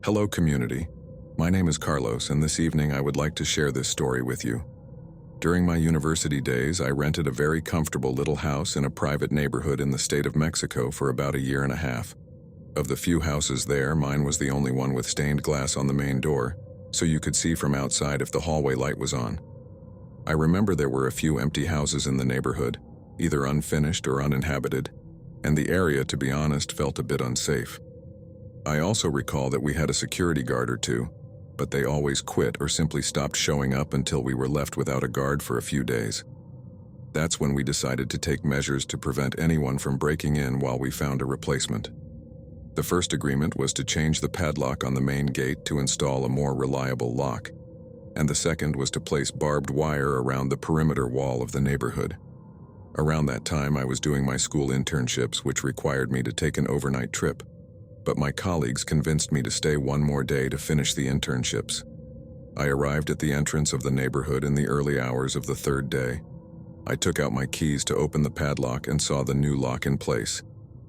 Hello community, my name is Carlos and this evening I would like to share this story with you. During my university days, I rented a very comfortable little house in a private neighborhood in the state of Mexico for about a year and a half. Of the few houses there, mine was the only one with stained glass on the main door, so you could see from outside if the hallway light was on. I remember there were a few empty houses in the neighborhood, either unfinished or uninhabited, and the area, to be honest, felt a bit unsafe. I also recall that we had a security guard or two, but they always quit or simply stopped showing up until we were left without a guard for a few days. That's when we decided to take measures to prevent anyone from breaking in while we found a replacement. The first agreement was to change the padlock on the main gate to install a more reliable lock, and the second was to place barbed wire around the perimeter wall of the neighborhood. Around that time, I was doing my school internships, which required me to take an overnight trip, but my colleagues convinced me to stay one more day to finish the internships. I arrived at the entrance of the neighborhood in the early hours of the third day. I took out my keys to open the padlock and saw the new lock in place.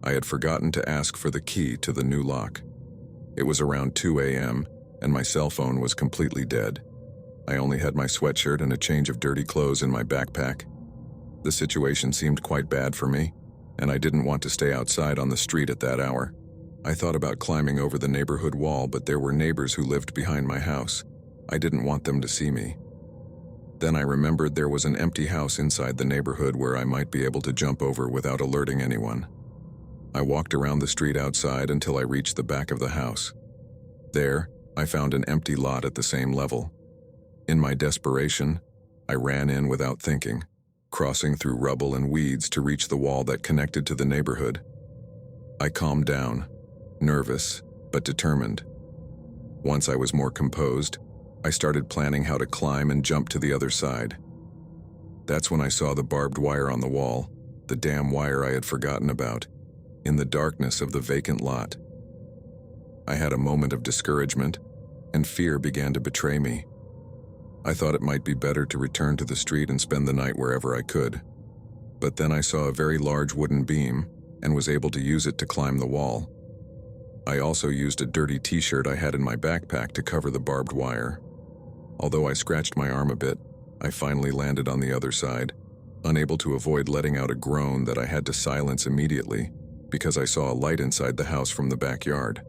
I had forgotten to ask for the key to the new lock. It was around 2 a.m., and my cell phone was completely dead. I only had my sweatshirt and a change of dirty clothes in my backpack. The situation seemed quite bad for me, and I didn't want to stay outside on the street at that hour. I thought about climbing over the neighborhood wall, but there were neighbors who lived behind my house. I didn't want them to see me. Then I remembered there was an empty house inside the neighborhood where I might be able to jump over without alerting anyone. I walked around the street outside until I reached the back of the house. There, I found an empty lot at the same level. In my desperation, I ran in without thinking, crossing through rubble and weeds to reach the wall that connected to the neighborhood. I calmed down, nervous, but determined. Once I was more composed, I started planning how to climb and jump to the other side. That's when I saw the barbed wire on the wall, the damn wire I had forgotten about, in the darkness of the vacant lot. I had a moment of discouragement, and fear began to betray me. I thought it might be better to return to the street and spend the night wherever I could. But then I saw a very large wooden beam and was able to use it to climb the wall. I also used a dirty t-shirt I had in my backpack to cover the barbed wire. Although I scratched my arm a bit, I finally landed on the other side, unable to avoid letting out a groan that I had to silence immediately because I saw a light inside the house from the backyard.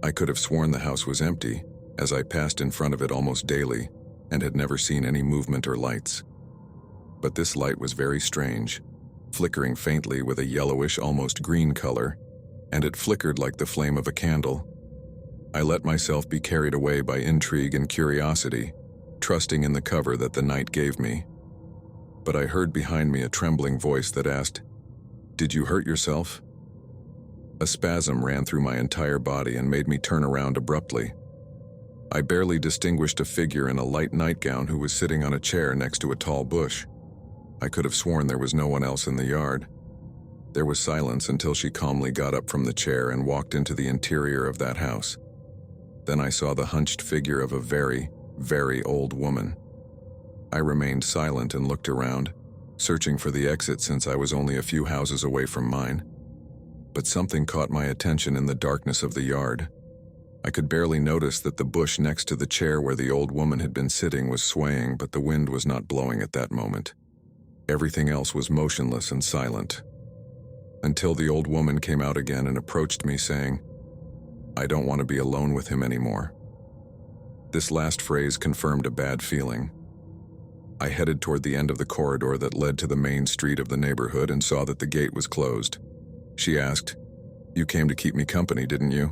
I could have sworn the house was empty, as I passed in front of it almost daily and had never seen any movement or lights. But this light was very strange, flickering faintly with a yellowish, almost green color, and it flickered like the flame of a candle. I let myself be carried away by intrigue and curiosity, trusting in the cover that the night gave me. But I heard behind me a trembling voice that asked, "Did you hurt yourself?" A spasm ran through my entire body and made me turn around abruptly. I barely distinguished a figure in a light nightgown who was sitting on a chair next to a tall bush. I could have sworn there was no one else in the yard. There was silence until she calmly got up from the chair and walked into the interior of that house. Then I saw the hunched figure of a very, very old woman. I remained silent and looked around, searching for the exit since I was only a few houses away from mine. But something caught my attention in the darkness of the yard. I could barely notice that the bush next to the chair where the old woman had been sitting was swaying, but the wind was not blowing at that moment. Everything else was motionless and silent. Until the old woman came out again and approached me saying, "I don't want to be alone with him anymore." This last phrase confirmed a bad feeling. I headed toward the end of the corridor that led to the main street of the neighborhood and saw that the gate was closed. She asked, "You came to keep me company, didn't you?"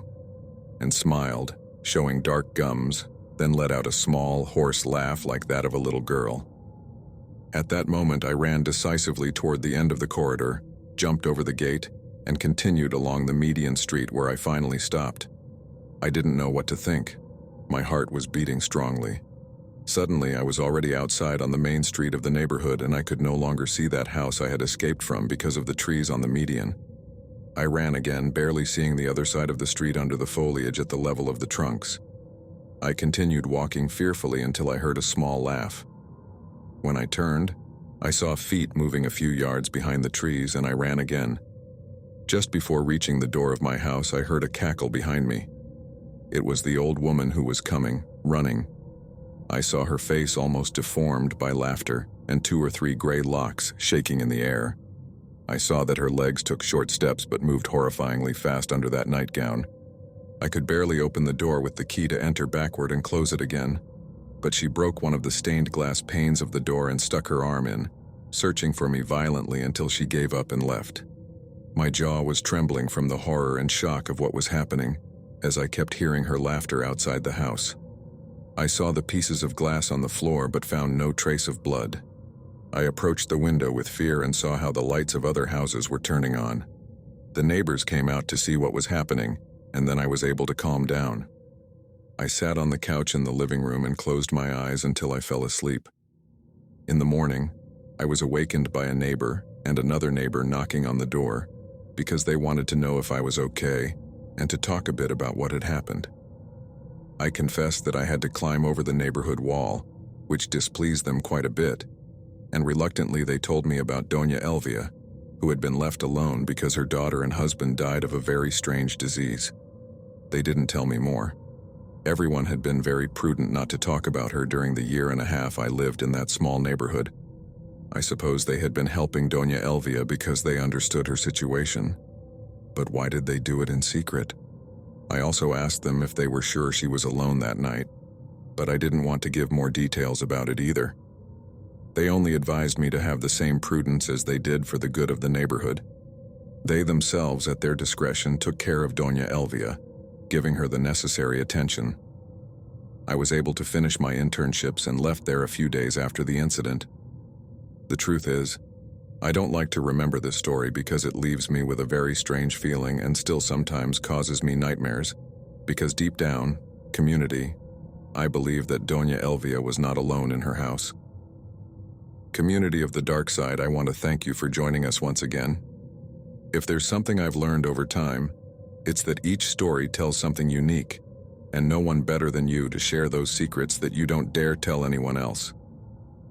and smiled, showing dark gums, then let out a small, hoarse laugh like that of a little girl. At that moment, I ran decisively toward the end of the corridor, jumped over the gate, and continued along the median street where I finally stopped. I didn't know what to think. My heart was beating strongly. Suddenly, I was already outside on the main street of the neighborhood and I could no longer see that house I had escaped from because of the trees on the median. I ran again, barely seeing the other side of the street under the foliage at the level of the trunks. I continued walking fearfully until I heard a small laugh. When I turned, I saw feet moving a few yards behind the trees and I ran again. Just before reaching the door of my house, I heard a cackle behind me. It was the old woman who was coming, running. I saw her face almost deformed by laughter and 2 or 3 gray locks shaking in the air. I saw that her legs took short steps but moved horrifyingly fast under that nightgown. I could barely open the door with the key to enter backward and close it again, but she broke one of the stained glass panes of the door and stuck her arm in, searching for me violently until she gave up and left. My jaw was trembling from the horror and shock of what was happening, as I kept hearing her laughter outside the house. I saw the pieces of glass on the floor but found no trace of blood. I approached the window with fear and saw how the lights of other houses were turning on. The neighbors came out to see what was happening, and then I was able to calm down. I sat on the couch in the living room and closed my eyes until I fell asleep. In the morning, I was awakened by a neighbor and another neighbor knocking on the door because they wanted to know if I was okay and to talk a bit about what had happened. I confessed that I had to climb over the neighborhood wall, which displeased them quite a bit, and reluctantly they told me about Doña Elvia, who had been left alone because her daughter and husband died of a very strange disease. They didn't tell me more. Everyone had been very prudent not to talk about her during the 1.5 years I lived in that small neighborhood. I suppose they had been helping Doña Elvia because they understood her situation. But why did they do it in secret? I also asked them if they were sure she was alone that night, but I didn't want to give more details about it either. They only advised me to have the same prudence as they did for the good of the neighborhood. They themselves, at their discretion, took care of Doña Elvia, giving her the necessary attention. I was able to finish my internships and left there a few days after the incident. The truth is, I don't like to remember this story because it leaves me with a very strange feeling and still sometimes causes me nightmares, because deep down, community, I believe that Doña Elvia was not alone in her house. Community of the dark side, I want to thank you for joining us once again. If there's something I've learned over time, it's that each story tells something unique, and no one better than you to share those secrets that you don't dare tell anyone else.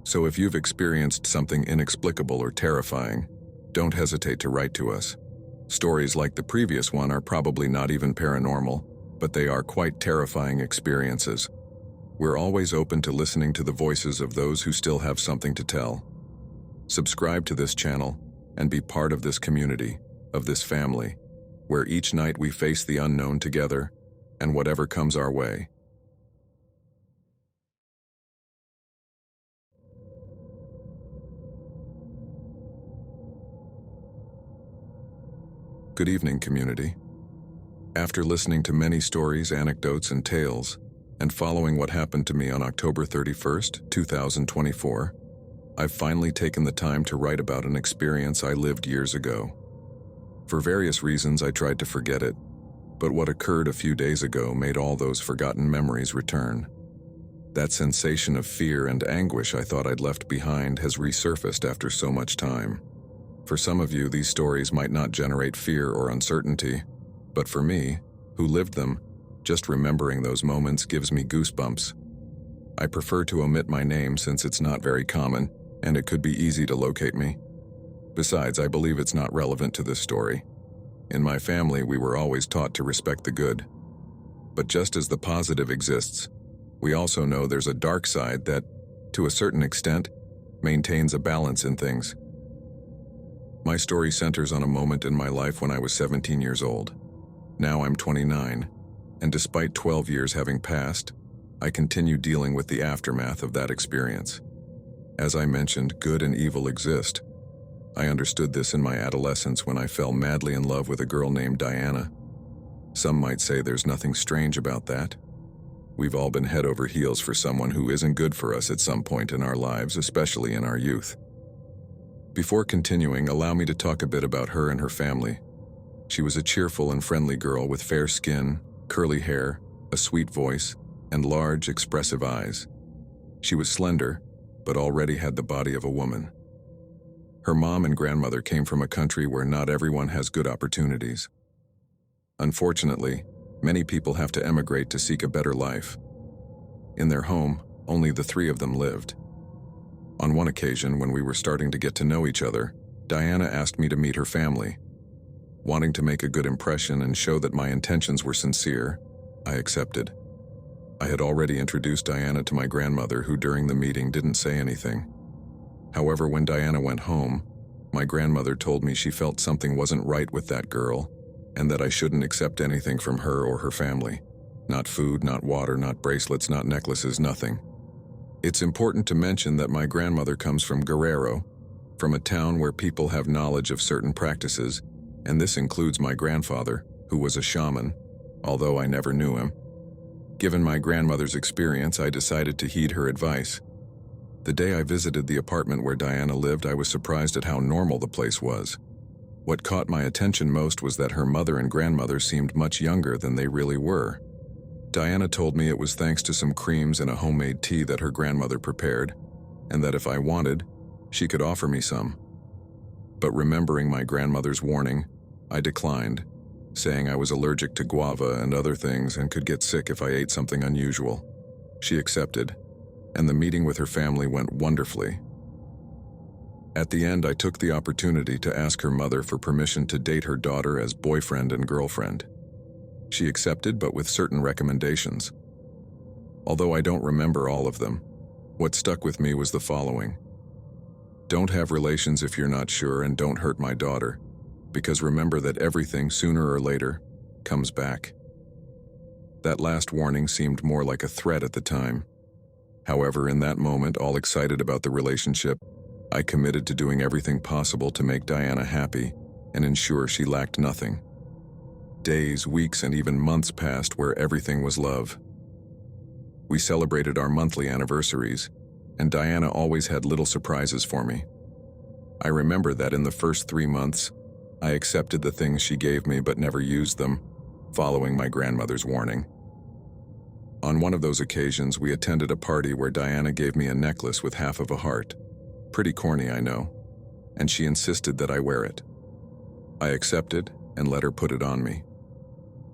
So if you've experienced something inexplicable or terrifying, don't hesitate to write to us. Stories like the previous one are probably not even paranormal, but they are quite terrifying experiences. We're always open to listening to the voices of those who still have something to tell. Subscribe to this channel and be part of this community, of this family, where each night we face the unknown together and whatever comes our way. Good evening, community. After listening to many stories, anecdotes, and tales, and following what happened to me on October 31st, 2024, I've finally taken the time to write about an experience I lived years ago. For various reasons, I tried to forget it, but what occurred a few days ago made all those forgotten memories return. That sensation of fear and anguish I thought I'd left behind has resurfaced after so much time. For some of you, these stories might not generate fear or uncertainty, but for me, who lived them, just remembering those moments gives me goosebumps. I prefer to omit my name since it's not very common, and it could be easy to locate me. Besides, I believe it's not relevant to this story. In my family, we were always taught to respect the good. But just as the positive exists, we also know there's a dark side that, to a certain extent, maintains a balance in things. My story centers on a moment in my life when I was 17 years old. Now I'm 29, and despite 12 years having passed, I continue dealing with the aftermath of that experience. As I mentioned, good and evil exist. I understood this in my adolescence when I fell madly in love with a girl named Diana. Some might say there's nothing strange about that. We've all been head over heels for someone who isn't good for us at some point in our lives, especially in our youth. Before continuing, allow me to talk a bit about her and her family. She was a cheerful and friendly girl with fair skin, curly hair, a sweet voice, and large, expressive eyes. She was slender, but already had the body of a woman. Her mom and grandmother came from a country where not everyone has good opportunities. Unfortunately, many people have to emigrate to seek a better life. In their home, only the 3 of them lived. On one occasion, when we were starting to get to know each other, Diana asked me to meet her family. Wanting to make a good impression and show that my intentions were sincere, I accepted. I had already introduced Diana to my grandmother, who during the meeting didn't say anything. However, when Diana went home, my grandmother told me she felt something wasn't right with that girl and that I shouldn't accept anything from her or her family. Not food, not water, not bracelets, not necklaces, nothing. It's important to mention that my grandmother comes from Guerrero, from a town where people have knowledge of certain practices, and this includes my grandfather, who was a shaman, although I never knew him. Given my grandmother's experience, I decided to heed her advice. The day I visited the apartment where Diana lived, I was surprised at how normal the place was. What caught my attention most was that her mother and grandmother seemed much younger than they really were. Diana told me it was thanks to some creams and a homemade tea that her grandmother prepared, and that if I wanted, she could offer me some. But remembering my grandmother's warning, I declined, saying I was allergic to guava and other things and could get sick if I ate something unusual. She accepted, and the meeting with her family went wonderfully. At the end, I took the opportunity to ask her mother for permission to date her daughter as boyfriend and girlfriend. She accepted, but with certain recommendations. Although I don't remember all of them, what stuck with me was the following. Don't have relations if you're not sure, and don't hurt my daughter, because remember that everything, sooner or later, comes back. That last warning seemed more like a threat at the time. However, in that moment, all excited about the relationship, I committed to doing everything possible to make Diana happy and ensure she lacked nothing. Days, weeks, and even months passed where everything was love. We celebrated our monthly anniversaries, and Diana always had little surprises for me. I remember that in the first 3 months, I accepted the things she gave me but never used them, following my grandmother's warning. On one of those occasions, we attended a party where Diana gave me a necklace with half of a heart. Pretty corny, I know, and she insisted that I wear it. I accepted and let her put it on me.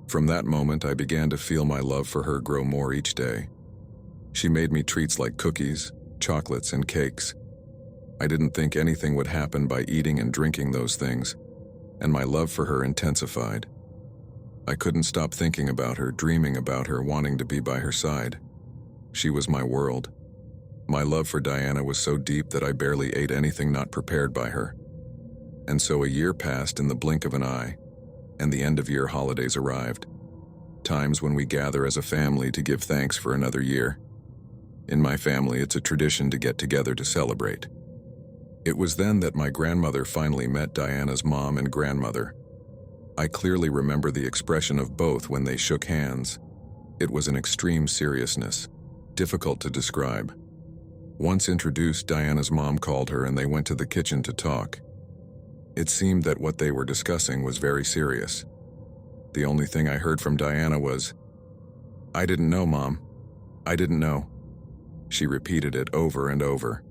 From that moment, I began to feel my love for her grow more each day. She made me treats like cookies, chocolates, and cakes. I didn't think anything would happen by eating and drinking those things, and my love for her intensified. I couldn't stop thinking about her, dreaming about her, wanting to be by her side. She was my world. My love for Diana was so deep that I barely ate anything not prepared by her. And so a year passed in the blink of an eye, and the end-of-year holidays arrived. Times when we gather as a family to give thanks for another year. In my family, it's a tradition to get together to celebrate. It was then that my grandmother finally met Diana's mom and grandmother. I clearly remember the expression of both when they shook hands. It was an extreme seriousness, difficult to describe. Once introduced, Diana's mom called her and they went to the kitchen to talk. It seemed that what they were discussing was very serious. The only thing I heard from Diana was, "I didn't know, Mom. I didn't know." She repeated it over and over.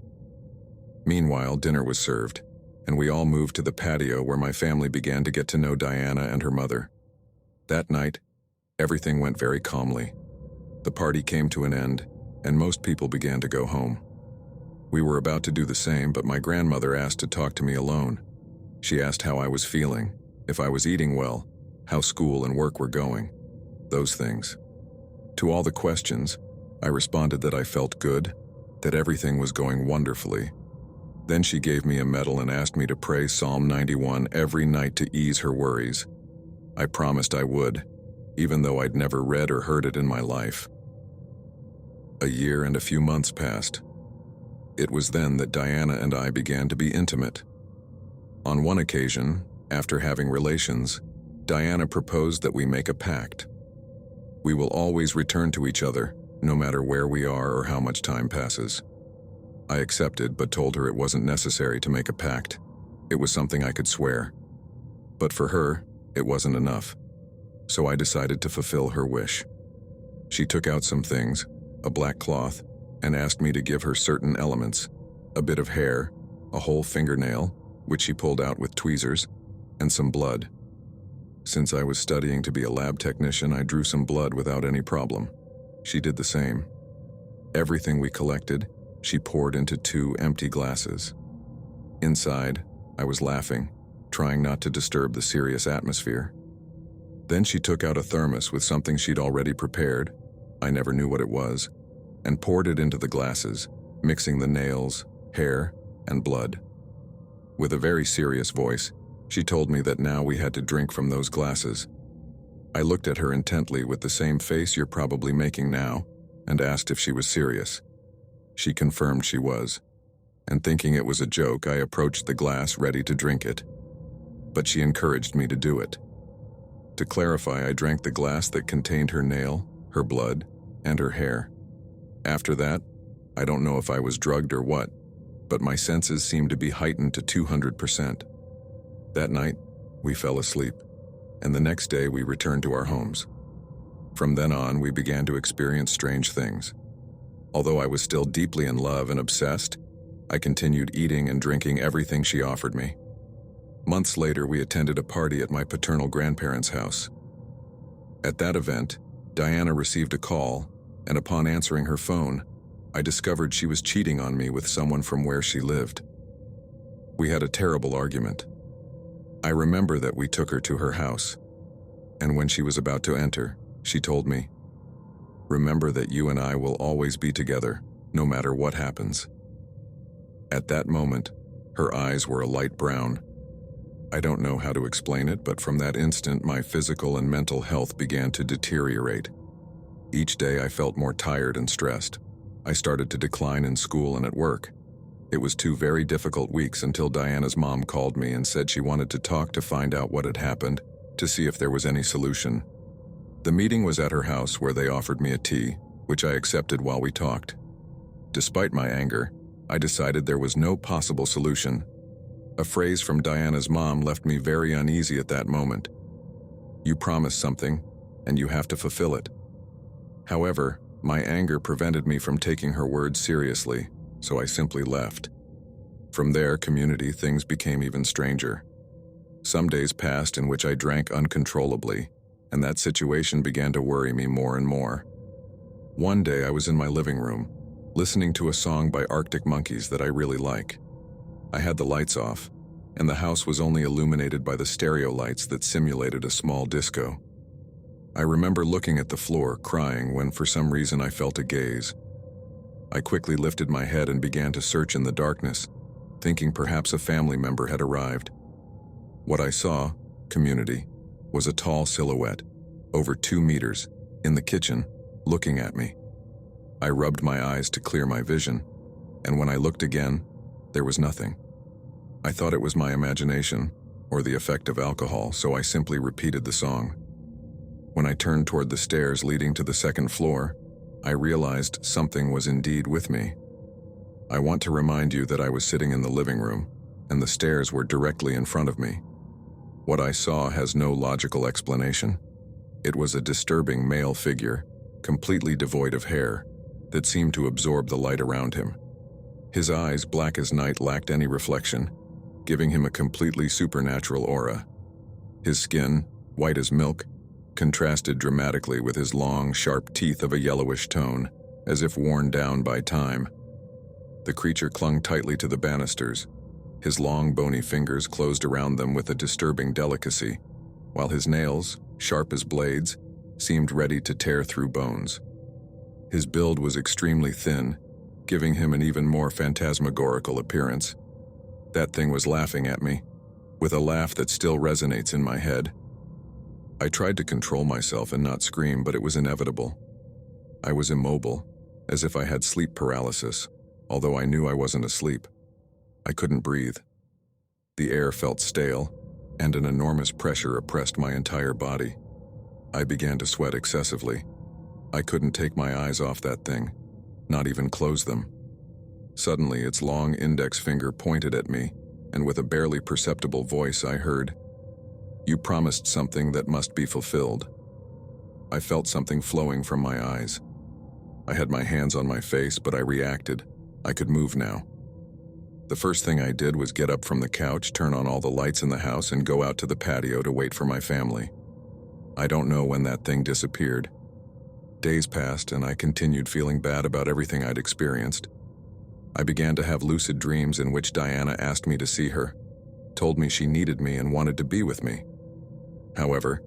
Meanwhile, dinner was served, and we all moved to the patio where my family began to get to know Diana and her mother. That night, everything went very calmly. The party came to an end, and most people began to go home. We were about to do the same, but my grandmother asked to talk to me alone. She asked how I was feeling, if I was eating well, how school and work were going, those things. To all the questions, I responded that I felt good, that everything was going wonderfully. Then she gave me a medal and asked me to pray Psalm 91 every night to ease her worries. I promised I would, even though I'd never read or heard it in my life. A year and a few months passed. It was then that Diana and I began to be intimate. On one occasion, after having relations, Diana proposed that we make a pact. We will always return to each other, no matter where we are or how much time passes. I accepted, but told her it wasn't necessary to make a pact. It was something I could swear. But for her, it wasn't enough. So I decided to fulfill her wish. She took out some things, a black cloth, and asked me to give her certain elements, a bit of hair, a whole fingernail, which she pulled out with tweezers, and some blood. Since I was studying to be a lab technician, I drew some blood without any problem. She did the same. Everything we collected, she poured into 2 empty glasses. Inside, I was laughing, trying not to disturb the serious atmosphere. Then she took out a thermos with something she'd already prepared, I never knew what it was, and poured it into the glasses, mixing the nails, hair, and blood. With a very serious voice, she told me that now we had to drink from those glasses. I looked at her intently with the same face you're probably making now, and asked if she was serious. She confirmed she was, and thinking it was a joke, I approached the glass ready to drink it. But she encouraged me to do it. To clarify, I drank the glass that contained her nail, her blood, and her hair. After that, I don't know if I was drugged or what, but my senses seemed to be heightened to 200%. That night, we fell asleep, and the next day we returned to our homes. From then on, we began to experience strange things. Although I was still deeply in love and obsessed, I continued eating and drinking everything she offered me. Months later, we attended a party at my paternal grandparents' house. At that event, Diana received a call, and upon answering her phone, I discovered she was cheating on me with someone from where she lived. We had a terrible argument. I remember that we took her to her house, and when she was about to enter, she told me, "Remember that you and I will always be together, no matter what happens." At that moment, her eyes were a light brown. I don't know how to explain it, but from that instant, my physical and mental health began to deteriorate. Each day I felt more tired and stressed. I started to decline in school and at work. It was 2 very difficult weeks until Diana's mom called me and said she wanted to talk to find out what had happened, to see if there was any solution. The meeting was at her house where they offered me a tea, which I accepted while we talked. Despite my anger, I decided there was no possible solution. A phrase from Diana's mom left me very uneasy at that moment. "You promised something, and you have to fulfill it." However, my anger prevented me from taking her words seriously, so I simply left. From there, community, things became even stranger. Some days passed in which I drank uncontrollably, and that situation began to worry me more and more. One day I was in my living room, listening to a song by Arctic Monkeys that I really like. I had the lights off, and the house was only illuminated by the stereo lights that simulated a small disco. I remember looking at the floor, crying, when for some reason I felt a gaze. I quickly lifted my head and began to search in the darkness, thinking perhaps a family member had arrived. What I saw, community, was a tall silhouette, over 2 meters, in the kitchen, looking at me. I rubbed my eyes to clear my vision, and when I looked again, there was nothing. I thought it was my imagination, or the effect of alcohol, so I simply repeated the song. When I turned toward the stairs leading to the 2nd floor, I realized something was indeed with me. I want to remind you that I was sitting in the living room, and the stairs were directly in front of me. What I saw has no logical explanation. It was a disturbing male figure, completely devoid of hair, that seemed to absorb the light around him. His eyes, black as night, lacked any reflection, giving him a completely supernatural aura. His skin, white as milk, contrasted dramatically with his long, sharp teeth of a yellowish tone, as if worn down by time. The creature clung tightly to the banisters. His long, bony fingers closed around them with a disturbing delicacy, while his nails, sharp as blades, seemed ready to tear through bones. His build was extremely thin, giving him an even more phantasmagorical appearance. That thing was laughing at me, with a laugh that still resonates in my head. I tried to control myself and not scream, but it was inevitable. I was immobile, as if I had sleep paralysis, although I knew I wasn't asleep. I couldn't breathe. The air felt stale, and an enormous pressure oppressed my entire body. I began to sweat excessively. I couldn't take my eyes off that thing, not even close them. Suddenly, its long index finger pointed at me, and with a barely perceptible voice I heard, "You promised something that must be fulfilled." I felt something flowing from my eyes. I had my hands on my face, but I reacted. I could move now. The first thing I did was get up from the couch, turn on all the lights in the house, and go out to the patio to wait for my family. I don't know when that thing disappeared. Days passed, and I continued feeling bad about everything I'd experienced. I began to have lucid dreams in which Diana asked me to see her, told me she needed me and wanted to be with me. However,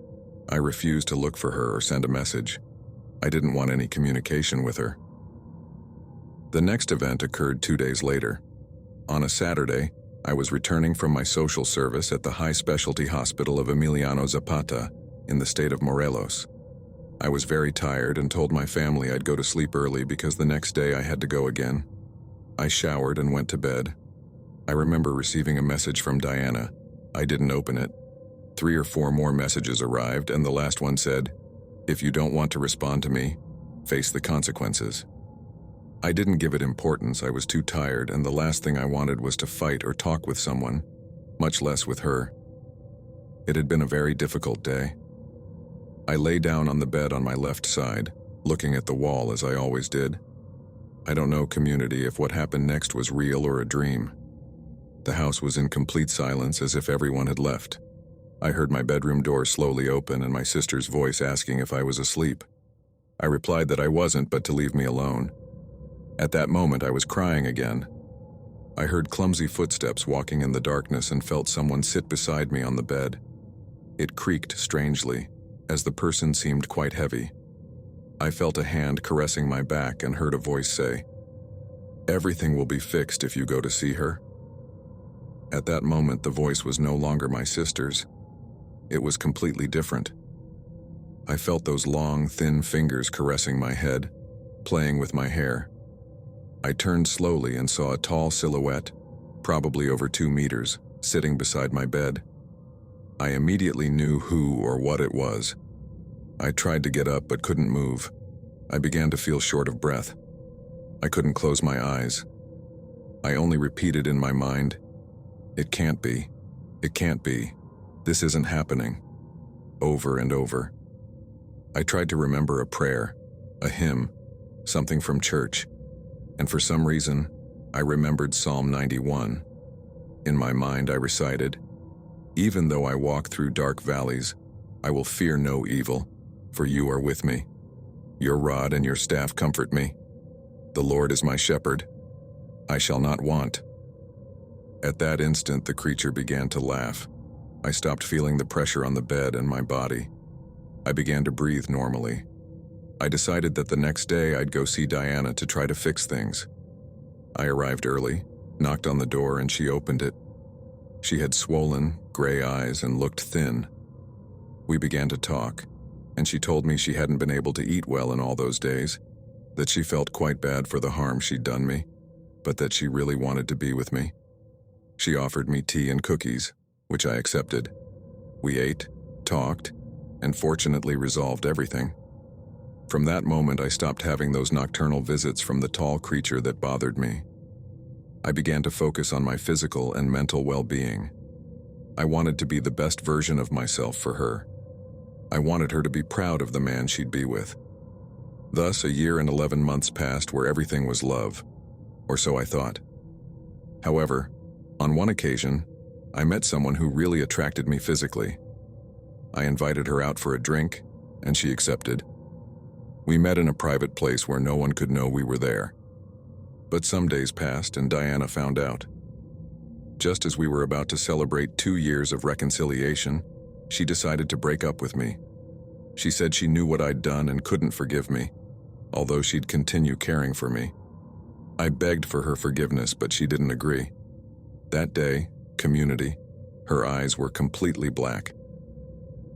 I refused to look for her or send a message. I didn't want any communication with her. The next event occurred 2 days later. On a Saturday, I was returning from my social service at the high specialty hospital of Emiliano Zapata in the state of Morelos. I was very tired and told my family I'd go to sleep early because the next day I had to go again. I showered and went to bed. I remember receiving a message from Diana. I didn't open it. 3 or 4 more messages arrived, and the last one said, "If you don't want to respond to me, face the consequences." I didn't give it importance. I was too tired, and the last thing I wanted was to fight or talk with someone, much less with her. It had been a very difficult day. I lay down on the bed on my left side, looking at the wall as I always did. I don't know, community, if what happened next was real or a dream. The house was in complete silence, as if everyone had left. I heard my bedroom door slowly open and my sister's voice asking if I was asleep. I replied that I wasn't, but to leave me alone. At that moment, I was crying again. I heard clumsy footsteps walking in the darkness and felt someone sit beside me on the bed. It creaked strangely, as the person seemed quite heavy. I felt a hand caressing my back and heard a voice say, "Everything will be fixed if you go to see her." At that moment, the voice was no longer my sister's. It was completely different. I felt those long, thin fingers caressing my head, playing with my hair. I turned slowly and saw a tall silhouette, probably over 2 meters, sitting beside my bed. I immediately knew who or what it was. I tried to get up but couldn't move. I began to feel short of breath. I couldn't close my eyes. I only repeated in my mind, "It can't be. It can't be. This isn't happening," over and over. I tried to remember a prayer, a hymn, something from church, and for some reason, I remembered Psalm 91. In my mind, I recited, "Even though I walk through dark valleys, I will fear no evil, for you are with me. Your rod and your staff comfort me. The Lord is my shepherd. I shall not want." At that instant, the creature began to laugh. I stopped feeling the pressure on the bed and my body. I began to breathe normally. I decided that the next day I'd go see Diana to try to fix things. I arrived early, knocked on the door, and she opened it. She had swollen, gray eyes and looked thin. We began to talk, and she told me she hadn't been able to eat well in all those days, that she felt quite bad for the harm she'd done me, but that she really wanted to be with me. She offered me tea and cookies, which I accepted. We ate, talked, and fortunately resolved everything. From that moment, I stopped having those nocturnal visits from the tall creature that bothered me. I began to focus on my physical and mental well-being. I wanted to be the best version of myself for her. I wanted her to be proud of the man she'd be with. Thus, a year and 11 months passed where everything was love, or so I thought. However, on one occasion, I met someone who really attracted me physically. I invited her out for a drink, and she accepted. We met in a private place where no one could know we were there. But some days passed and Diana found out. Just as we were about to celebrate 2 years of reconciliation, she decided to break up with me. She said she knew what I'd done and couldn't forgive me, although she'd continue caring for me. I begged for her forgiveness, but she didn't agree. That day, community, her eyes were completely black.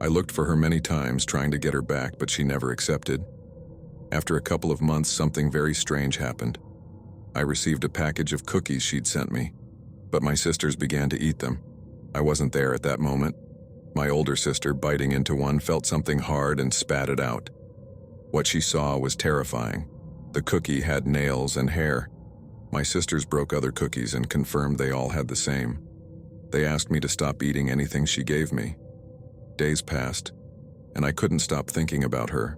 I looked for her many times trying to get her back, but she never accepted. After a couple of months, something very strange happened. I received a package of cookies she'd sent me, but my sisters began to eat them. I wasn't there at that moment. My older sister, biting into one, felt something hard and spat it out. What she saw was terrifying. The cookie had nails and hair. My sisters broke other cookies and confirmed they all had the same. They asked me to stop eating anything she gave me. Days passed, and I couldn't stop thinking about her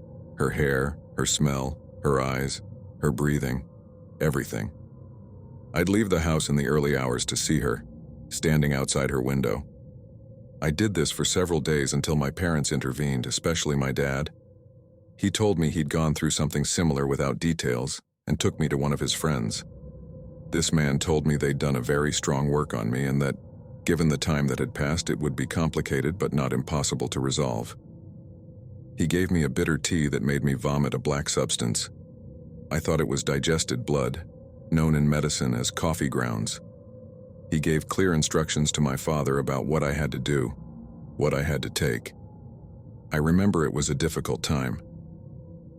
hair, her smell, her eyes, her breathing, everything. I'd leave the house in the early hours to see her, standing outside her window. I did this for several days until my parents intervened, especially my dad. He told me he'd gone through something similar without details and took me to one of his friends. This man told me they'd done a very strong work on me and that, given the time that had passed, it would be complicated but not impossible to resolve. He gave me a bitter tea that made me vomit a black substance. I thought it was digested blood, known in medicine as coffee grounds. He gave clear instructions to my father about what I had to do, what I had to take. I remember it was a difficult time.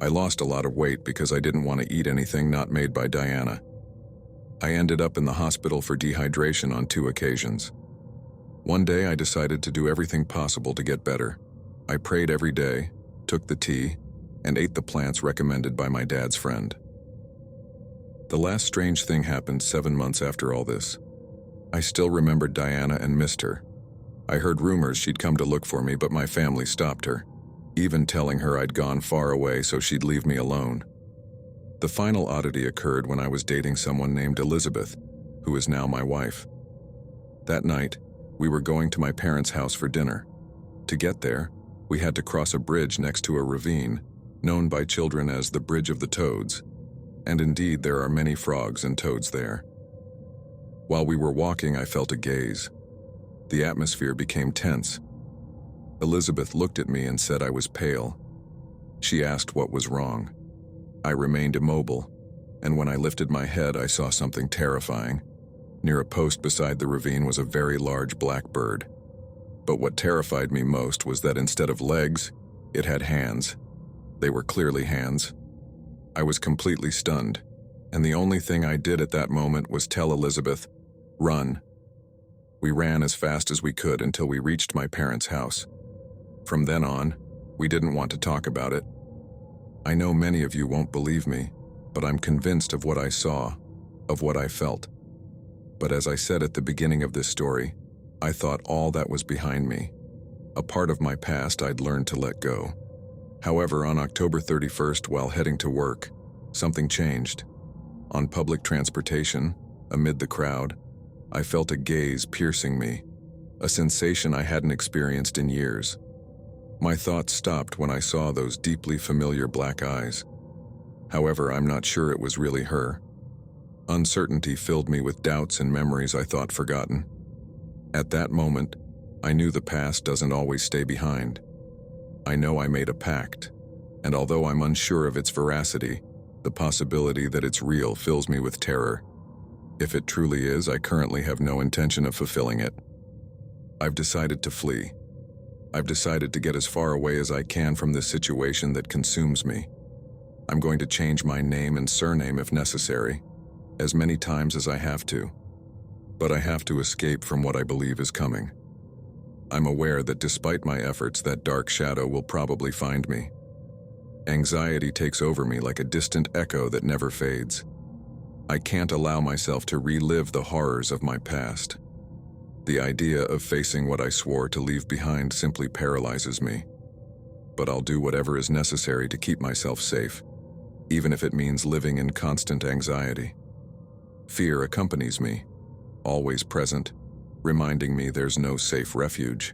I lost a lot of weight because I didn't want to eat anything not made by Diana. I ended up in the hospital for dehydration on 2 occasions. One day I decided to do everything possible to get better. I prayed every day, took the tea, and ate the plants recommended by my dad's friend. The last strange thing happened 7 months after all this. I still remembered Diana and missed her. I heard rumors she'd come to look for me, but my family stopped her, even telling her I'd gone far away so she'd leave me alone. The final oddity occurred when I was dating someone named Elizabeth, who is now my wife. That night, we were going to my parents' house for dinner. To get there, we had to cross a bridge next to a ravine, known by children as the Bridge of the Toads. And indeed, there are many frogs and toads there. While we were walking, I felt a gaze. The atmosphere became tense. Elizabeth looked at me and said I was pale. She asked what was wrong. I remained immobile, and when I lifted my head, I saw something terrifying. Near a post beside the ravine was a very large black bird. But what terrified me most was that instead of legs, it had hands. They were clearly hands. I was completely stunned, and the only thing I did at that moment was tell Elizabeth, "Run." We ran as fast as we could until we reached my parents' house. From then on, we didn't want to talk about it. I know many of you won't believe me, but I'm convinced of what I saw, of what I felt. But as I said at the beginning of this story, I thought all that was behind me. A part of my past I'd learned to let go. However, on October 31st, while heading to work, something changed. On public transportation, amid the crowd, I felt a gaze piercing me, a sensation I hadn't experienced in years. My thoughts stopped when I saw those deeply familiar black eyes. However, I'm not sure it was really her. Uncertainty filled me with doubts and memories I thought forgotten. At that moment, I knew the past doesn't always stay behind. I know I made a pact, and although I'm unsure of its veracity, the possibility that it's real fills me with terror. If it truly is, I currently have no intention of fulfilling it. I've decided to flee. I've decided to get as far away as I can from this situation that consumes me. I'm going to change my name and surname if necessary, as many times as I have to. But I have to escape from what I believe is coming. I'm aware that despite my efforts, that dark shadow will probably find me. Anxiety takes over me like a distant echo that never fades. I can't allow myself to relive the horrors of my past. The idea of facing what I swore to leave behind simply paralyzes me. But I'll do whatever is necessary to keep myself safe, even if it means living in constant anxiety. Fear accompanies me, always present, reminding me there's no safe refuge.